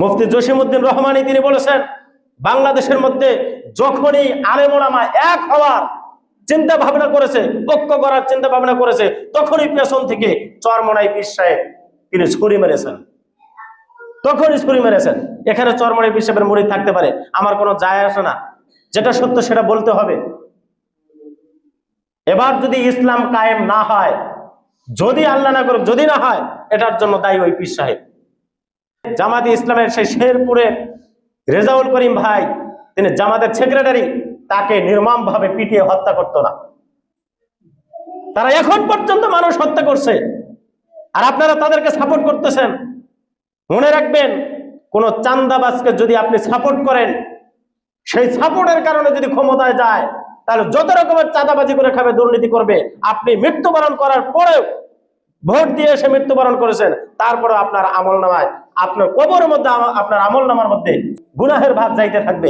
মুফতি জসিমউদ্দিন রহমানী তিনি বলেছেন, বাংলাদেশের মধ্যে যখনই আলেম ওলামা এক হওয়ার চিন্তা ভাবনা করেছে, ঐক্য করার চিন্তা ভাবনা করেছে, তখনই পেছন থেকে চরমনাই পীর সাহেব তিনি ছুরি মেরেছেন। তখনই ছুরি মেরেছেন। এখানে চরমনাই পীর সাহেবের মুরিদ থাকতে পারে, আমার কোনো যায় আসে না, যেটা সত্য সেটা বলতে হবে। এবার যদি ইসলাম কায়েম না হয়, যদি আল্লাহ না করুক, যদি না হয়, এটার জন্য দায়ী ওই পীর সাহেব। জামাতে ইসলামের সেই শেরপুরের রেজাউল করিম ভাই, তিনি জামাতের সেক্রেটারি, তাকে নির্মমভাবে পিটিয়ে হত্যা করতো না। তারা এখন পর্যন্ত মানুষ হত্যা করছে, আর আপনারা তাদেরকে সাপোর্ট করতেছেন। মনে রাখবেন, কোন চান্দাবাজকে যদি আপনি সাপোর্ট করেন, সেই সাপোর্টের কারণে যদি ক্ষমতায় যায়, তাহলে যত রকমের চাঁদাবাজি করে খাবে, দুর্নীতি করবে, আপনি মৃত্যুবরণ করার পরেও, ভোট দিয়ে এসে মৃত্যুবরণ করেছেন, তারপরে আপনার আমল নামায়, আপনার কবরের মধ্যে, আপনার আমল নামার মধ্যে গুনাহের ভাগ যাইতে থাকবে।